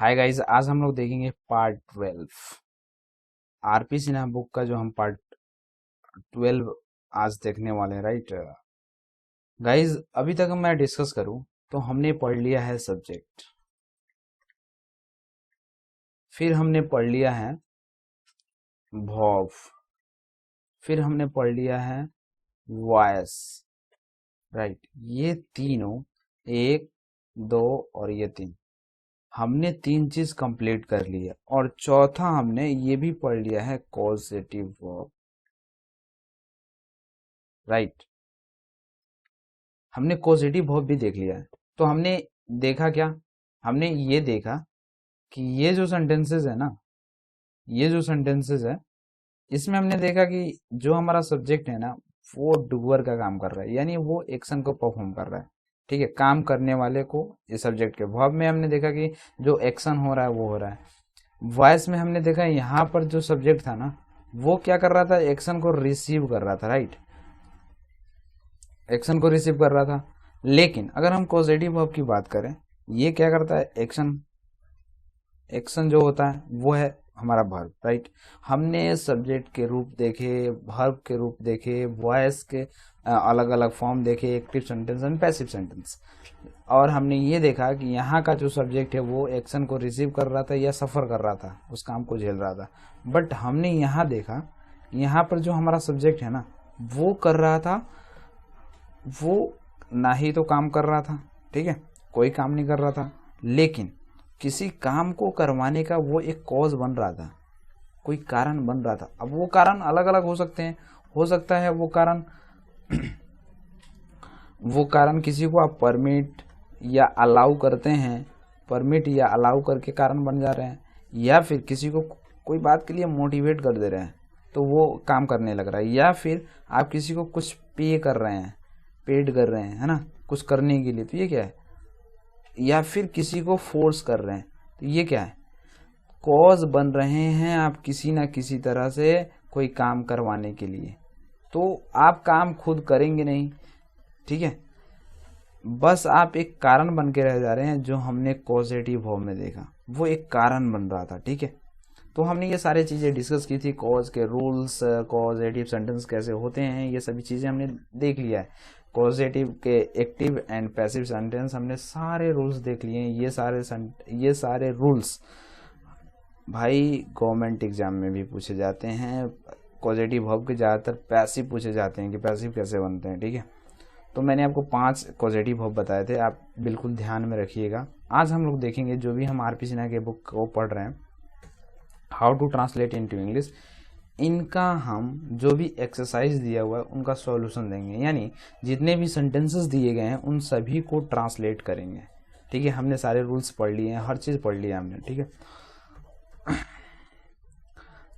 Hi guys, आज हम लोग देखेंगे पार्ट 12 आरपी सिन्हा बुक का जो हम पार्ट 12 आज देखने वाले हैं। राइट गाइस, अभी तक मैं डिस्कस करूं तो हमने पढ़ लिया है सब्जेक्ट, फिर हमने पढ़ लिया है वर्ब, फिर हमने पढ़ लिया है वॉइस। राइट, ये तीनों, एक, दो और ये तीन, हमने तीन चीज कंप्लीट कर ली है। और चौथा हमने ये भी पढ़ लिया है कॉजेटिव वर्ब। राइट, हमने कॉजेटिव वर्ब भी देख लिया है। तो हमने देखा क्या, हमने ये देखा कि ये जो सेंटेंसेस है ना, ये जो सेंटेंसेस है, इसमें हमने देखा कि जो हमारा सब्जेक्ट है ना, वो डूअर का काम कर रहा है, यानी वो एक्शन को परफॉर्म कर रहा है। ठीक है, काम करने वाले को इस सब्जेक्ट के। वर्ब में हमने देखा कि जो एक्शन हो रहा है वो हो रहा है। वॉइस में हमने देखा यहाँ पर जो सब्जेक्ट था ना, वो क्या कर रहा था, एक्शन को रिसीव कर रहा था। राइट, एक्शन को रिसीव कर रहा था। लेकिन अगर हम कॉजेटिव वर्ब की बात करें, ये क्या करता है, एक्शन, एक्शन जो होता है वो है हमारा वर्ब। राइट, हमने सब्जेक्ट के रूप देखे, वर्ब के रूप देखे, वॉइस के अलग अलग फॉर्म देखे, active sentence and passive sentence. और हमने ये देखा कि यहाँ का जो सब्जेक्ट है वो एक्शन को रिसीव कर रहा था या सफर कर रहा था, उस काम को झेल रहा था। बट हमने यहाँ देखा, यहाँ पर जो हमारा सब्जेक्ट है ना, वो कर रहा था, वो ना ही तो काम कर रहा था, ठीक है, कोई काम नहीं कर रहा था, लेकिन किसी काम को करवाने का वो एक कॉज बन रहा था, कोई कारण बन रहा था। अब वो कारण अलग अलग हो सकते हैं, हो सकता है वो कारण किसी को आप परमिट या अलाउ करते हैं, परमिट या अलाउ करके कारण बन जा रहे हैं, या फिर किसी को कोई बात के लिए मोटिवेट कर दे रहे हैं तो वो काम करने लग रहा है, या फिर आप किसी को कुछ पे कर रहे हैं, पेड कर रहे हैं, है ना, कुछ करने के लिए, तो ये क्या है, या फिर किसी को फोर्स कर रहे हैं, तो ये क्या है, कॉज बन रहे हैं आप किसी ना किसी तरह से कोई काम करवाने के लिए। तो आप काम खुद करेंगे नहीं, ठीक है, बस आप एक कारण बन के रह जा रहे हैं। जो हमने कॉजेटिव वर्ब में देखा वो एक कारण बन रहा था। ठीक है, तो हमने ये सारी चीजें डिस्कस की थी, कॉज के रूल्स, कॉजेटिव सेंटेंस कैसे होते हैं, ये सभी चीजें हमने देख लिया है। कॉजेटिव के एक्टिव एंड पैसिव सेंटेंस हमने सारे रूल्स देख लिए हैं। ये सारे रूल्स भाई गवर्नमेंट एग्जाम में भी पूछे जाते हैं। कॉजेटिव वर्ब के ज़्यादातर पैसिव पूछे जाते हैं कि पैसिव कैसे बनते हैं। ठीक है, तो मैंने आपको 5 पॉजिटिव वर्ब बताए थे, आप बिल्कुल ध्यान में रखिएगा। आज हम लोग देखेंगे, जो भी हम आरपी सिन्हा के बुक को पढ़ रहे हैं, how to translate into English, इनका हम जो भी एक्सरसाइज दिया हुआ है उनका सॉल्यूशन देंगे, यानी जितने भी सेंटेंसेस दिए गए हैं उन सभी को ट्रांसलेट करेंगे। ठीक है, हमने सारे रूल्स पढ़ लिए हैं, हर चीज़ पढ़ लिया हमने। ठीक है,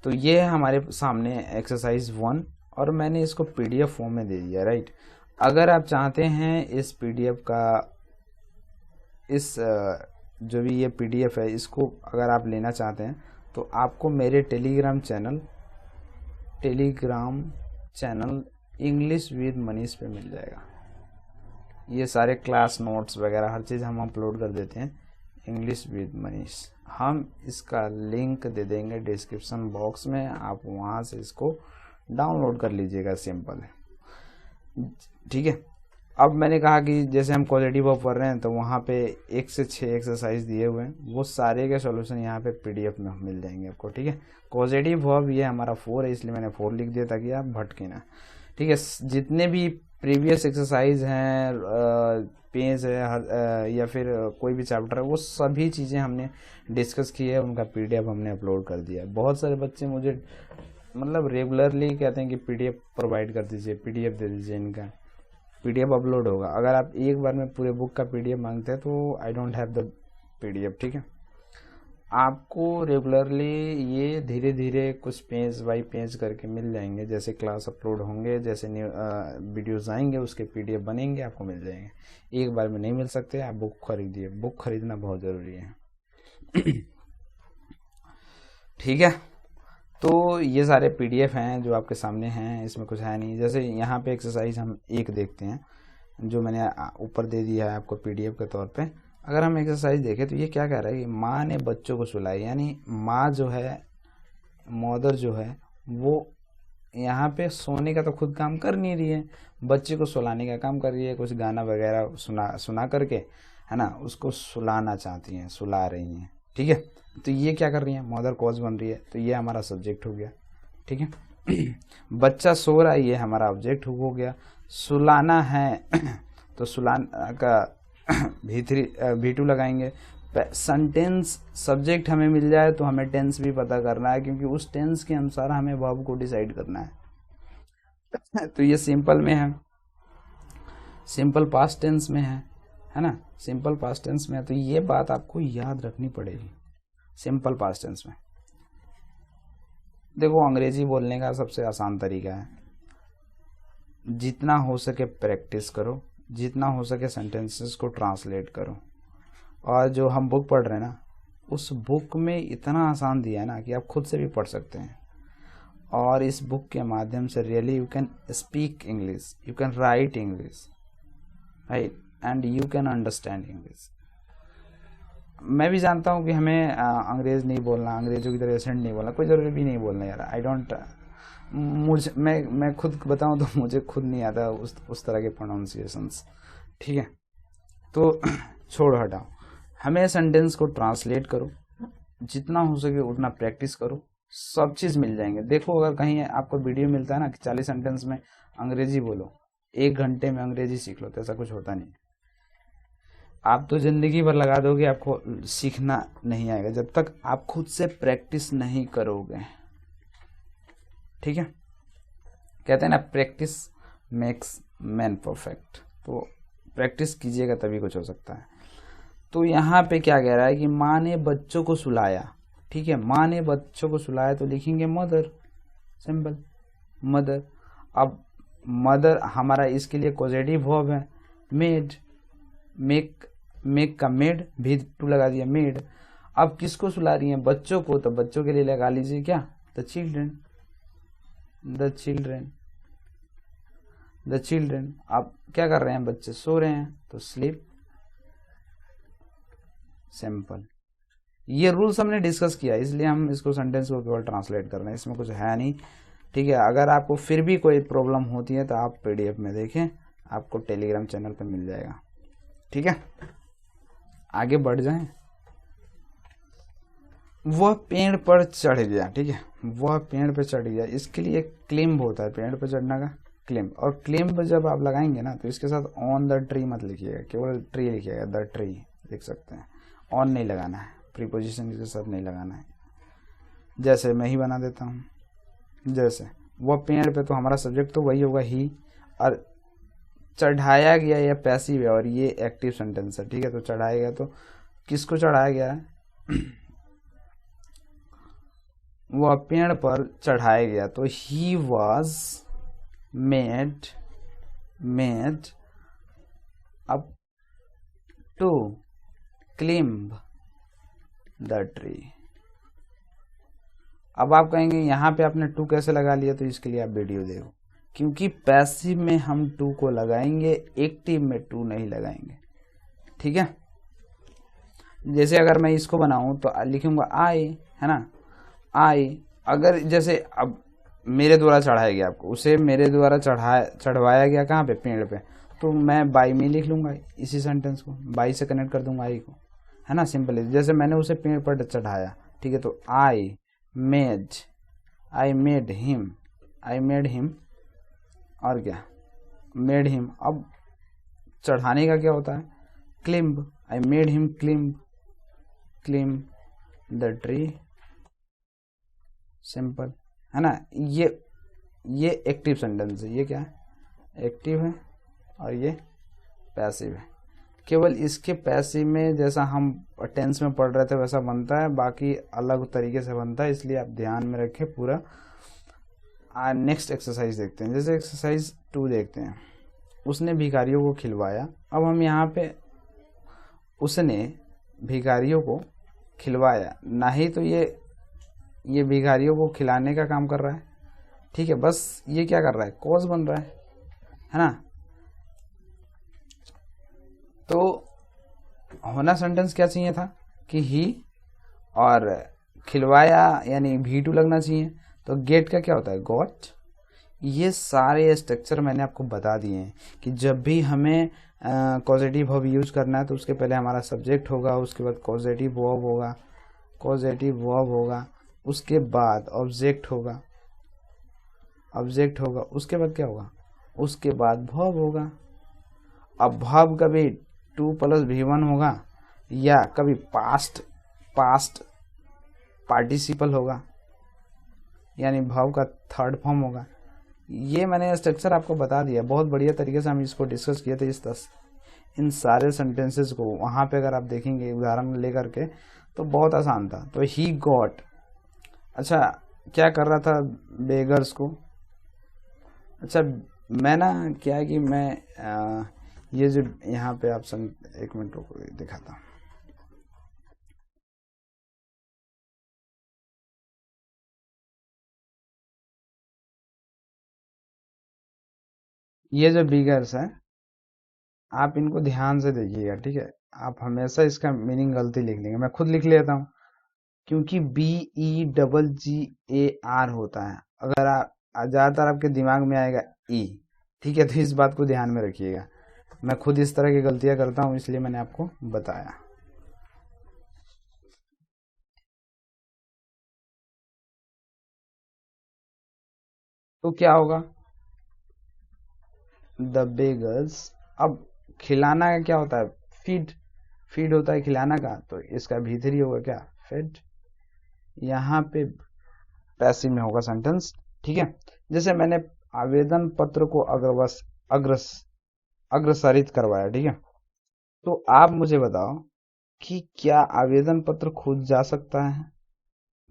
तो ये है हमारे सामने एक्सरसाइज 1, और मैंने इसको पीडीएफ फॉर्म में दे दिया। राइट, अगर आप चाहते हैं इस पीडीएफ का, इस जो भी ये पीडीएफ है, इसको अगर आप लेना चाहते हैं तो आपको मेरे Telegram channel English with Manish पे मिल जाएगा। ये सारे क्लास नोट्स वगैरह हर चीज़ हम अपलोड कर देते हैं इंग्लिश विद मनीष। हम इसका लिंक दे देंगे डिस्क्रिप्शन बॉक्स में, आप वहाँ से इसको डाउनलोड कर लीजिएगा, सिंपल है। ठीक है, अब मैंने कहा कि जैसे हम कॉजेटिव वर्ब पढ़ रहे हैं तो वहाँ पे 1 से 6 एक्सरसाइज दिए हुए हैं, वो सारे के सॉल्यूशन यहाँ पे पीडीएफ में मिल जाएंगे आपको। ठीक है, कॉजेटिव वर्ब ये हमारा 4 है, इसलिए मैंने 4 लिख दिया ताकि आप भटके ना। ठीक है, जितने भी प्रीवियस एक्सरसाइज हैं, पेज है, या फिर कोई भी चैप्टर है, वो सभी चीज़ें हमने डिस्कस की है, उनका पीडीएफ हमने अपलोड कर दिया। बहुत सारे बच्चे मुझे मतलब रेगुलरली कहते हैं कि पीडीएफ प्रोवाइड कर दीजिए, पीडीएफ दे दीजिए, इनका पीडीएफ अपलोड होगा। अगर आप एक बार में पूरे बुक का पीडीएफ मांगते हैं तो I don't have the PDF. ठीक है, आपको रेगुलरली ये धीरे धीरे कुछ पेज बाई पेज करके मिल जाएंगे, जैसे क्लास अपलोड होंगे, जैसे वीडियोस आएंगे, उसके पीडीएफ बनेंगे, आपको मिल जाएंगे। एक बार में नहीं मिल सकते, आप बुक खरीदिए, बुक खरीदना बहुत ज़रूरी है। ठीक है, तो ये सारे पीडीएफ हैं जो आपके सामने हैं, इसमें कुछ है नहीं। जैसे यहाँ पे एक्सरसाइज हम 1 देखते हैं, जो मैंने ऊपर दे दिया है आपको पीडीएफ के तौर पे। अगर हम एक्सरसाइज देखें तो ये क्या कह रहा है कि माँ ने बच्चों को सुलाई, यानी माँ जो है, मदर जो है, वो यहाँ पे सोने का तो खुद काम कर नहीं रही है, बच्चे को सुलाने का काम कर रही है, कुछ गाना वगैरह सुना करके, है ना, उसको सुलाना चाहती हैं, सुला रही हैं। ठीक है, तो ये क्या कर रही है, मदर कॉज बन रही है, तो ये हमारा सब्जेक्ट हो गया। ठीक है बच्चा सो रहा है, ये हमारा ऑब्जेक्ट हो गया। सुलाना है तो सुलाना का V2 लगाएंगे। सेंटेंस सब्जेक्ट हमें मिल जाए तो हमें टेंस भी पता करना है, क्योंकि उस टेंस के अनुसार हमें वर्ब को डिसाइड करना है। तो ये सिंपल में है, सिंपल पास्ट टेंस में है ना, सिंपल पास्ट टेंस में है। तो ये बात आपको याद रखनी पड़ेगी। सिंपल पास्ट टेंस में देखो, अंग्रेजी बोलने का सबसे आसान तरीका है, जितना हो सके प्रैक्टिस करो, जितना हो सके सेंटेंसेस को ट्रांसलेट करो। और जो हम बुक पढ़ रहे हैं ना, उस बुक में इतना आसान दिया है ना कि आप खुद से भी पढ़ सकते हैं। और इस बुक के माध्यम से really you can speak English, you can write English, right, and you can understand English. मैं भी जानता हूँ कि हमें अंग्रेज नहीं बोलना, अंग्रेजों की तरह एसेंट नहीं बोलना, कोई ज़रूरी भी नहीं बोलना यार। आई डोंट, मैं खुद बताऊँ तो मुझे खुद नहीं आता उस तरह के प्रोनाउंसिएशंस। ठीक है, तो छोड़ हटाओ, हमें सेंटेंस को ट्रांसलेट करो, जितना हो सके उतना प्रैक्टिस करो, सब चीज़ मिल जाएंगे। देखो, अगर कहीं आपको वीडियो मिलता है ना कि 40 सेंटेंस में अंग्रेजी बोलो, 1 घंटे में अंग्रेजी सीख लो, तो ऐसा कुछ होता नहीं। आप तो जिंदगी भर लगा दोगे, आपको सीखना नहीं आएगा जब तक आप खुद से प्रैक्टिस नहीं करोगे। ठीक है, कहते हैं ना, प्रैक्टिस मेक्स मैन परफेक्ट। तो प्रैक्टिस कीजिएगा तभी कुछ हो सकता है। तो यहाँ पे क्या कह रहा है कि माँ ने बच्चों को सुलाया। ठीक है, माँ ने बच्चों को सुलाया, तो लिखेंगे मदर, सिंपल, मदर। अब मदर हमारा इसके लिए पॉजिटिव वर्ब है, मेड, मेक का मेड, V2 लगा दिया, मेड। अब किसको सुला रही हैं, बच्चों को, तो बच्चों के लिए लगा लीजिए क्या, the children, the children, the children. अब क्या कर रहे हैं, बच्चे सो रहे हैं, तो स्लीप, सिंपल। ये रूल्स हमने डिस्कस किया, इसलिए हम इसको सेंटेंस को केवल ट्रांसलेट कर रहे हैं, इसमें कुछ है नहीं। ठीक है, अगर आपको फिर भी कोई प्रॉब्लम होती है तो आप PDF में देखें, आपको टेलीग्राम चैनल पर मिल जाएगा। ठीक है, आगे बढ़ जाएं। वह पेड़ पर चढ़ गया। ठीक है, वह पेड़ पर चढ़ गया, इसके लिए क्लिम्ब होता है, पेड़ पर चढ़ना का क्लिम्ब। और क्लिम्ब जब आप लगाएंगे ना, तो इसके साथ ऑन द ट्री मत लिखिएगा, केवल ट्री लिखिएगा, द ट्री लिख सकते हैं। ऑन नहीं लगाना है, प्रीपोजिशन के साथ नहीं लगाना है। जैसे मैं ही बना देता हूँ, जैसे वह पेड़ पे, तो हमारा सब्जेक्ट तो वही होगा ही, और चढ़ाया गया या पैसिव है, और ये एक्टिव सेंटेंस है। ठीक है, तो चढ़ाया गया, तो किसको चढ़ाया गया है, वह पेड़ पर चढ़ाया गया, तो he was made up to climb the tree. अब आप कहेंगे यहाँ पे आपने टू कैसे लगा लिया, तो इसके लिए आप वीडियो देखो, क्योंकि पैसिव में हम टू को लगाएंगे, एक्टिव में टू नहीं लगाएंगे। ठीक है, जैसे अगर मैं इसको बनाऊं तो लिखूंगा आई, है ना, आई। अगर जैसे अब मेरे द्वारा चढ़ाया गया, आपको उसे मेरे द्वारा चढ़वाया गया कहाँ पे, पेड़ पे, तो मैं बाई में लिख लूंगा, इसी सेंटेंस को बाई से कनेक्ट कर दूंगा आई को, है ना, सिंपल है। जैसे मैंने उसे पेड़ पर चढ़ाया, ठीक है, तो आई मेड हिम, और क्या, मेड हिम। अब चढ़ाने का क्या होता है, climb, I made him climb the tree, simple, है ना। ये एक्टिव सेंटेंस है, ये क्या है, एक्टिव है, और ये पैसिव है। केवल इसके पैसिव में जैसा हम टेंस में पढ़ रहे थे वैसा बनता है, बाकी अलग तरीके से बनता है, इसलिए आप ध्यान में रखें पूरा। नेक्स्ट एक्सरसाइज देखते हैं, जैसे एक्सरसाइज 2 देखते हैं। उसने भिखारियों को खिलवाया। अब हम यहाँ पे उसने भिखारियों को खिलवाया, ना ही तो ये भिखारियों को खिलाने का काम कर रहा है, ठीक है, बस ये क्या कर रहा है, कॉज बन रहा है ना। तो होना सेंटेंस क्या चाहिए था कि ही, और खिलवाया यानी V2 लगना चाहिए। तो गेट का क्या होता है, गॉट। ये सारे स्ट्रक्चर मैंने आपको बता दिए हैं कि जब भी हमें कॉजेटिव वर्ब यूज करना है तो उसके पहले हमारा सब्जेक्ट होगा, उसके बाद कॉजेटिव वर्ब होगा, उसके बाद ऑब्जेक्ट होगा, उसके बाद क्या होगा, उसके बाद वर्ब होगा। अब वर्ब कभी 2 + V1 होगा या कभी पास्ट पार्टिसिपल होगा, यानी वर्ब का थर्ड फॉर्म होगा। ये मैंने स्ट्रक्चर आपको बता दिया, बहुत बढ़िया तरीके से हम इसको डिस्कस किए थे इन सारे सेंटेंसेस को। वहाँ पे अगर आप देखेंगे उदाहरण लेकर के तो बहुत आसान था। तो ही गॉट, अच्छा क्या कर रहा था बेगर्स को, अच्छा मैं ना क्या है कि मैं ये जो यहाँ पे आप एक मिनट रुको दिखाता हूँ। ये जो बिगर्स है आप इनको ध्यान से देखिएगा, ठीक है। आप हमेशा इसका मीनिंग गलती लिख लेंगे, मैं खुद लिख लेता हूँ क्योंकि BEGGAR होता है। अगर आप ज़्यादातर आपके दिमाग में आएगा ई, ठीक है। तो इस बात को ध्यान में रखिएगा, मैं खुद इस तरह की गलतियां करता हूँ इसलिए मैंने आपको बताया। तो क्या होगा, द बेगर्स। अब खिलाना का क्या होता है, फीड होता है खिलाना का, तो इसका भीतरी होगा क्या, फेड। यहाँ पे पैसिव में होगा सेंटेंस, ठीक है। जैसे मैंने आवेदन पत्र को अग्रसारित करवाया, ठीक है। तो आप मुझे बताओ कि क्या आवेदन पत्र खुद जा सकता है,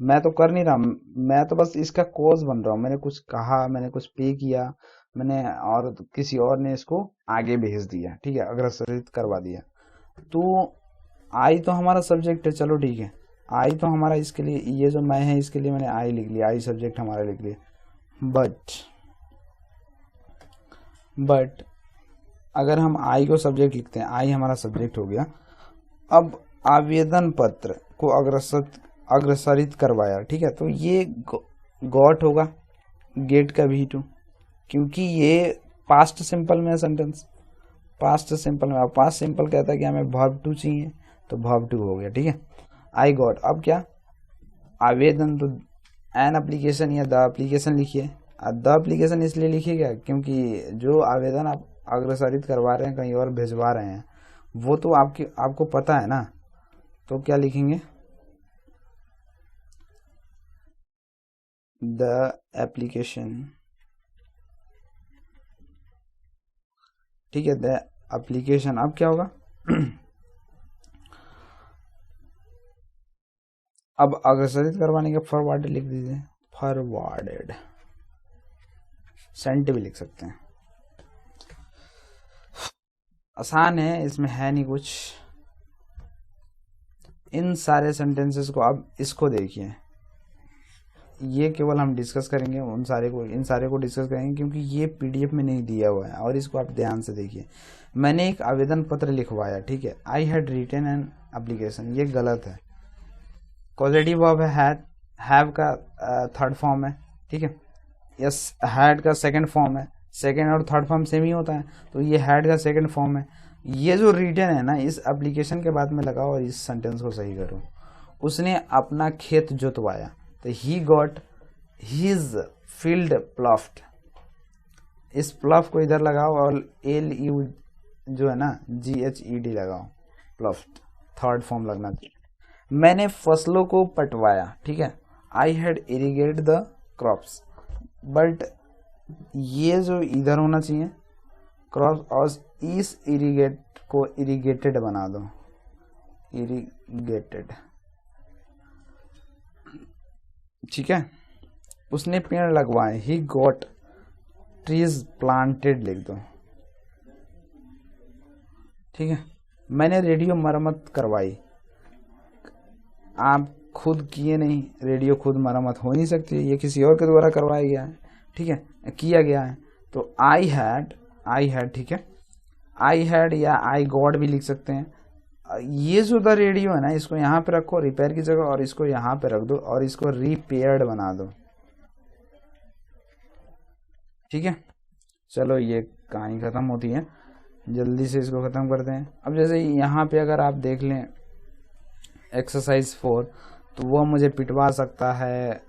मैं तो कर नहीं रहा, मैं तो बस इसका कोज बन रहा हूँ। मैंने कुछ कहा, मैंने कुछ पे किया, मैंने और किसी और ने इसको आगे भेज दिया, ठीक है, अग्रसरित करवा दिया। तो आई तो हमारा सब्जेक्ट है, चलो ठीक है, आई तो हमारा इसके लिए, ये जो मैं है इसके लिए मैंने आई लिख लिया, आई सब्जेक्ट हमारा लिख लिया। बट अगर हम आई को सब्जेक्ट लिखते हैं, आई हमारा सब्जेक्ट हो गया। अब आवेदन पत्र को अग्रसरित करवाया, ठीक है। तो ये गॉट होगा, गेट का V2, क्योंकि ये पास्ट सिंपल में है सेंटेंस, पास्ट सिंपल में। अब पास्ट सिंपल कहता है कि हमें वर्ब 2 चाहिए, तो वर्ब 2 हो गया, ठीक है। आई गॉट, अब क्या, आवेदन, तो एन एप्लीकेशन या द एप्लीकेशन लिखिए। द एप्लीकेशन इसलिए लिखिएगा क्योंकि जो आवेदन आप अग्रसरित करवा रहे हैं, कहीं और भिजवा रहे हैं, वो तो आपको पता है ना। तो क्या लिखेंगे, द एप्लीकेशन, ठीक है, द एप्लीकेशन। अब क्या होगा अब अग्रसरित करवाने के फॉरवर्डेड लिख दीजिए, फॉरवर्डेड, सेंट भी लिख सकते हैं, आसान है, इसमें है नहीं कुछ। इन सारे सेंटेंसेस को, अब इसको देखिए, ये केवल हम डिस्कस करेंगे, इन सारे को डिस्कस करेंगे क्योंकि ये PDF में नहीं दिया हुआ है। और इसको आप ध्यान से देखिए, मैंने एक आवेदन पत्र लिखवाया, ठीक है, I had written an application, ये गलत है। पॉजिटिव वर्ब है, हैव का थर्ड फॉर्म है, ठीक है। यस, हैड का सेकंड फॉर्म है, सेकंड और थर्ड फॉर्म सेम ही होता है, तो ये हैड का सेकंड फॉर्म है। ये जो रिटन है ना, इस एप्लीकेशन के बाद में लगाओ और इस सेंटेंस को सही करो। उसने अपना खेत जोतवाया, तो ही गॉट हिज फील्ड प्लॉफ्ड। इस प्लॉफ को इधर लगाओ और LU जो है ना, GHED लगाओ, प्लॉफ्ड, थर्ड फॉर्म लगना चाहिए। मैंने फसलों को पटवाया, ठीक है, I had irrigate the crops, but ये जो इधर होना चाहिए क्रॉप्स, और इस इरिगेट को इरिगेटेड बना दो, इरिगेटेड, ठीक है। उसने पेड़ लगवाए, ही गॉट ट्रीज प्लांटेड लिख दो, ठीक है। मैंने रेडियो मरम्मत करवाई, आप खुद किए नहीं, रेडियो खुद मरम्मत हो नहीं सकती, ये किसी और के द्वारा करवाया गया है, ठीक है, किया गया है। तो आई हैड, ठीक है, आई हैड या आई गॉड भी लिख सकते हैं। ये जो द रेडियो है ना, इसको यहाँ पे रखो रिपेयर की जगह, और इसको यहाँ पे रख दो और इसको रिपेयर्ड बना दो। ठीक है, चलो ये कहानी खत्म होती है, जल्दी से इसको खत्म करते हैं। अब जैसे यहाँ पे अगर आप देख लें एक्सरसाइज 4, तो वह मुझे पिटवा सकता है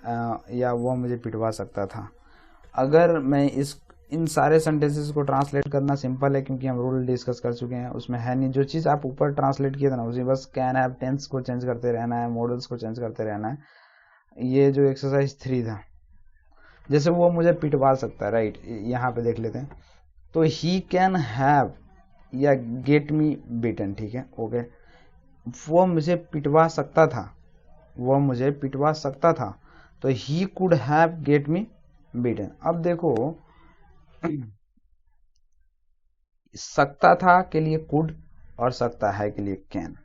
या वह मुझे पिटवा सकता था। अगर मैं इन सारे सेंटेंसेस को ट्रांसलेट करना सिंपल है, क्योंकि हम रूल डिस्कस कर चुके हैं, उसमें है नहीं। जो चीज़ आप ऊपर ट्रांसलेट किए थे ना, उसी बस कैन हैव टेंस को चेंज करते रहना है, मॉडल्स को चेंज करते रहना है। ये जो एक्सरसाइज 3 था, जैसे वो मुझे पिटवा सकता है, राइट, यहाँ पे देख लेते हैं। तो ही कैन हैव या गेट मी बीटन, ठीक है, ओके। वो मुझे पिटवा सकता था, वो मुझे पिटवा सकता था, तो he could have get me beaten. अब देखो सकता था के लिए कुड और सकता है के लिए कैन,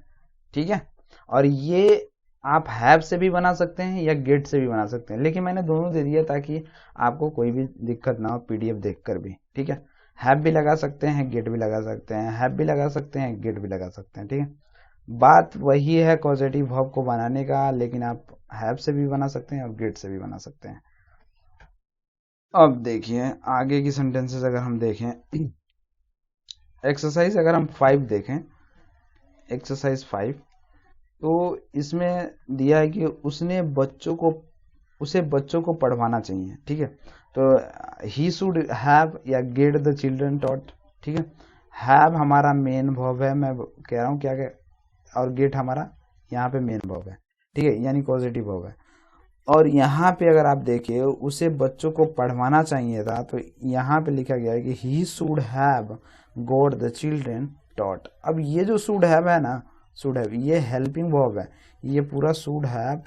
ठीक है। और ये आप हैव से भी बना सकते हैं या गेट से भी बना सकते हैं, लेकिन मैंने दोनों दे दिया ताकि आपको कोई भी दिक्कत ना हो पीडीएफ देखकर भी, ठीक है। हैव भी लगा सकते हैं, गेट भी लगा सकते हैं, हैव भी लगा सकते हैं, गेट भी लगा सकते हैं, ठीक है। बात वही है कॉजेटिव वर्ब को बनाने का, लेकिन आप हैव से भी बना सकते हैं और गेट से भी बना सकते हैं। अब देखिए आगे की सेंटेंसेस अगर हम देखें, एक्सरसाइज अगर हम 5 देखें, एक्सरसाइज 5, तो इसमें दिया है कि उसे बच्चों को पढ़वाना चाहिए, ठीक है। तो ही शुड हैव या गेट द चिल्ड्रन टॉट, ठीक है। हैव हमारा मेन वर्ब है, मैं कह रहा हूँ क्या क्या, और गेट हमारा यहाँ पे मेन वर्ब है, ठीक है, यानी पॉजिटिव वर्ब है। और यहाँ पे अगर आप देखिए उसे बच्चों को पढ़वाना चाहिए था, तो यहाँ पे लिखा गया है कि he should have got the children taught. अब ये जो शुड हैव है ना, शुड हैव ये हेल्पिंग वर्ब है, ये पूरा शुड हैव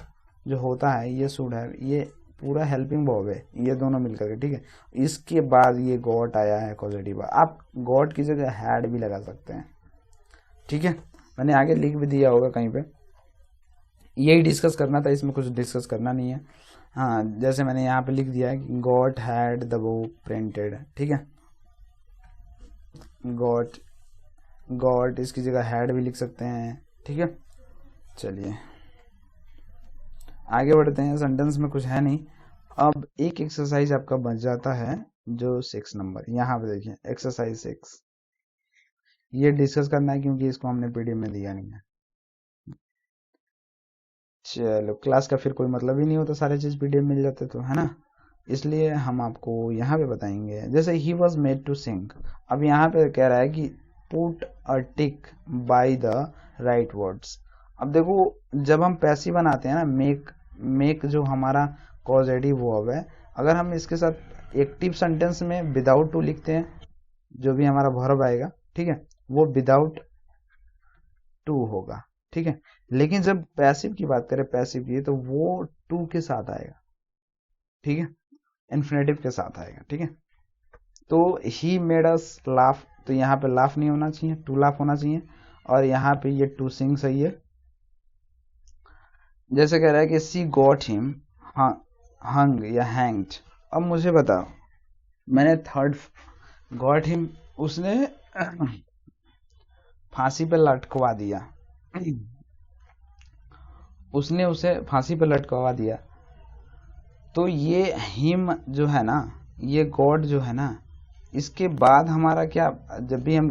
जो होता है, ये शुड हैव ये पूरा हेल्पिंग वर्ब है, ये दोनों मिलकर के, ठीक है। इसके बाद ये गॉट आया है पॉजिटिव, आप गॉट की जगह हैड भी लगा सकते हैं, ठीक है। मैंने आगे लिख भी दिया होगा कहीं पे, यही डिस्कस करना था, इसमें कुछ डिस्कस करना नहीं है। हाँ, जैसे मैंने यहाँ पे लिख दिया है कि got had the book printed, ठीक है। गॉट इसकी जगह हैड भी लिख सकते हैं, ठीक है। चलिए आगे बढ़ते हैं, सेंटेंस में कुछ है नहीं। अब एक एक्सरसाइज आपका बच जाता है जो 6 नंबर, यहाँ पे देखिए एक्सरसाइज 6, ये डिस्कस करना है क्योंकि इसको हमने पीडीएफ में दिया नहीं है। चलो क्लास का फिर कोई मतलब ही नहीं होता, सारे चीज पीडीएफ मिल जाते तो, है ना, इसलिए हम आपको यहाँ पे बताएंगे। जैसे ही वॉज मेड टू सिंग, अब यहाँ पे कह रहा है कि put a tick by the right words. अब देखो जब हम पैसिव बनाते हैं ना, मेक जो हमारा कॉजेटिव वर्ब है, अगर हम इसके साथ एक्टिव सेंटेंस में विदाउट टू लिखते हैं, जो भी हमारा वर्ब आएगा, ठीक है, वो विदाउट टू होगा, ठीक है। लेकिन जब पैसिव की बात करें, पैसिव की, तो वो टू के साथ आएगा, ठीक है, इन्फिनेटिव के साथ आएगा, ठीक है। तो ही मेड अस लाफ, तो यहाँ पे लाफ नहीं होना चाहिए, टू लाफ होना चाहिए, और यहाँ पे ये टू सिंग सही है। जैसे कह रहा है कि सी गॉट हिम हंग या हैंग्ड। अब मुझे बताओ, मैंने थर्ड गॉट हिम, उसने फांसी पे लटकवा दिया, उसने उसे फांसी पे लटकवा दिया। तो ये हिम जो है ना, ये गॉड जो है ना, इसके बाद हमारा क्या, जब भी हम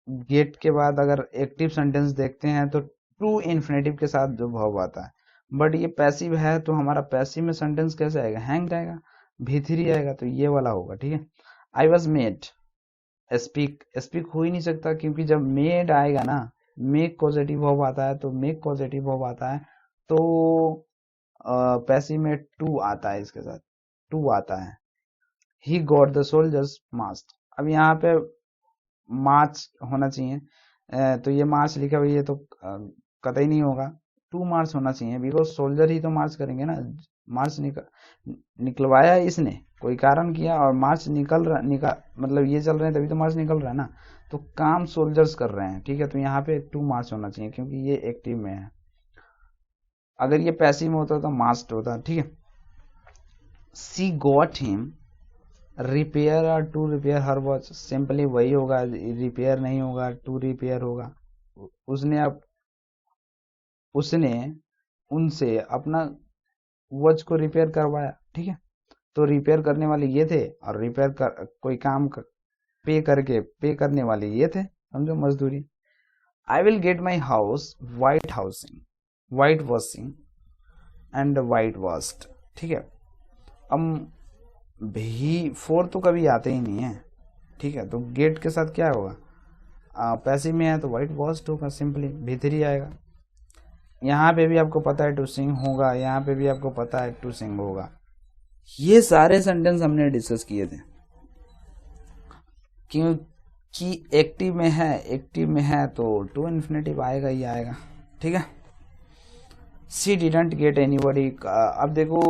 गेट के बाद अगर एक्टिव सेंटेंस देखते हैं तो टू इन्फिनेटिव के साथ जो वर्ब आता है, बट ये पैसिव है, तो हमारा पैसिव में सेंटेंस कैसे आएगा, हैंग आएगा, भी3 आएगा, तो ये वाला होगा, ठीक है। आई वॉज मेड स्पीक हो ही नहीं सकता, क्योंकि जब मेड आएगा ना, मेक पॉजिटिव वर्ब आता है, तो मेक पॉजिटिव वर्ब आता है, तो पैसिव में टू आता है, इसके साथ टू आता है। ही गॉट द सोल्जर्स मार्च, अब यहाँ पे मार्च होना चाहिए, तो ये मार्च लिखा हुआ, ये तो कतई नहीं होगा, टू मार्च होना चाहिए, बिकॉज सोल्जर ही तो मार्च करेंगे ना। मार्च निकलवाया इसने, कोई कारण किया, और मार्च मतलब ये चल रहे हैं तभी तो मार्च निकल रहा है ना, तो काम सोल्जर्स कर रहे हैं, ठीक है। तो यहाँ पे टू मार्च होना चाहिए, क्योंकि ये एक्टिव में है। अगर ये पैसिव में होता तो मास्ट होता, ठीक है। सी गॉट हिम रिपेयर और to repair her watch, simply वही होगा, रिपेयर नहीं होगा, टू रिपेयर होगा, उसने उनसे अपना वॉच को रिपेयर करवाया, ठीक है। तो रिपेयर करने वाले ये थे और कोई काम पे करने वाले ये थे, समझो मजदूरी। I will get my house white washing and white washed, ठीक है। अब भी फोर तो कभी आते ही नहीं है, ठीक है। तो गेट के साथ क्या होगा, पैसिव में है तो वाइट वॉश्ड होगा, सिंपली भीतर ही आएगा। यहाँ पे भी आपको पता है टू सिंग होगा, यहाँ पे भी आपको पता है टू सिंग होगा। ये सारे सेंटेंस हमने डिस्कस किए थे, क्योंकि एक्टिव में है तो टू इन्फिनेटिव आएगा ही आएगा, ठीक है। शी डिडंट गेट एनीबॉडी, अब देखो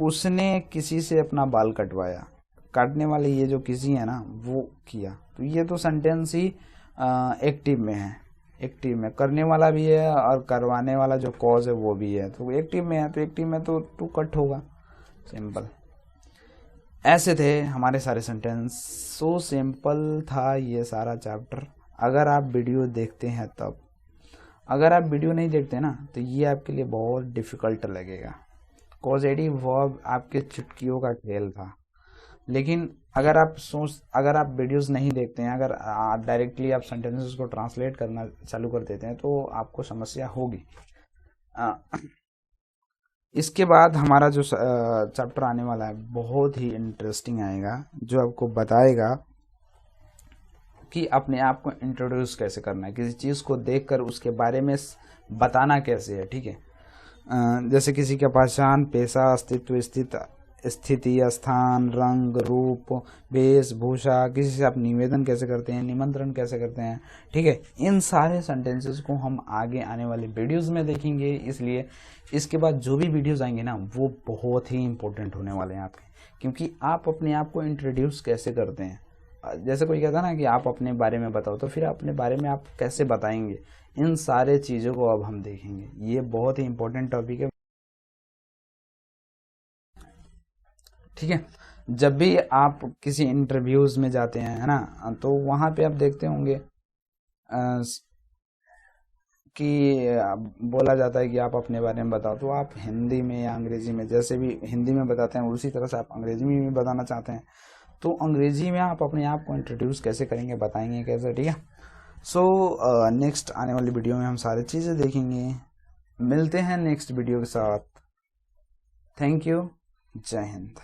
उसने किसी से अपना बाल कटवाया, काटने वाले ये जो किसी है ना वो किया, तो ये तो सेंटेंस ही एक्टिव में है। एक्टिव में करने वाला भी है और करवाने वाला जो कॉज है वो भी है, तो एक्टिव में है तो एक्टिव में तो टू कट होगा, सिंपल। ऐसे थे हमारे सारे सेंटेंस, सो सिंपल था ये सारा चैप्टर, अगर आप वीडियो देखते हैं तब। अगर आप वीडियो नहीं देखते ना तो ये आपके लिए बहुत डिफिकल्ट लगेगा। कॉजेटिव वर्ब आपके चुटकियों का खेल था, लेकिन अगर आप वीडियोस नहीं देखते हैं, अगर डायरेक्टली आप सेंटेंसेस को ट्रांसलेट करना चालू कर देते हैं तो आपको समस्या होगी। इसके बाद हमारा जो चैप्टर आने वाला है बहुत ही इंटरेस्टिंग आएगा, जो आपको बताएगा कि अपने आप को इंट्रोड्यूस कैसे करना है, किसी चीज़ को देखकर उसके बारे में बताना कैसे है, ठीक है। जैसे किसी का पहचान, पेशा, अस्तित्व, स्थिति, स्थान, रंग, रूप, वेशभूषा, किसी से आप निवेदन कैसे करते हैं, निमंत्रण कैसे करते हैं, ठीक है। इन सारे सेंटेंसेस को हम आगे आने वाले वीडियोस में देखेंगे, इसलिए इसके बाद जो भी वीडियोस आएंगे ना वो बहुत ही इंपॉर्टेंट होने वाले हैं आपके, क्योंकि आप अपने आप को इंट्रोड्यूस कैसे करते हैं। जैसे कोई कहता ना कि आप अपने बारे में बताओ, तो फिर अपने बारे में आप कैसे बताएंगे, इन सारे चीज़ों को अब हम देखेंगे। ये बहुत ही इंपॉर्टेंट टॉपिक है, ठीक है। जब भी आप किसी इंटरव्यूज में जाते हैं, है ना, तो वहाँ पे आप देखते होंगे कि बोला जाता है कि आप अपने बारे में बताओ, तो आप हिंदी में या अंग्रेजी में, जैसे भी हिंदी में बताते हैं उसी तरह से आप अंग्रेजी में भी बताना चाहते हैं, तो अंग्रेजी में आप अपने आप को इंट्रोड्यूस कैसे करेंगे, बताएंगे कैसे, ठीक है। सो नेक्स्ट आने वाली वीडियो में हम सारी चीज़ें देखेंगे। मिलते हैं नेक्स्ट वीडियो के साथ। थैंक यू, जय हिंद।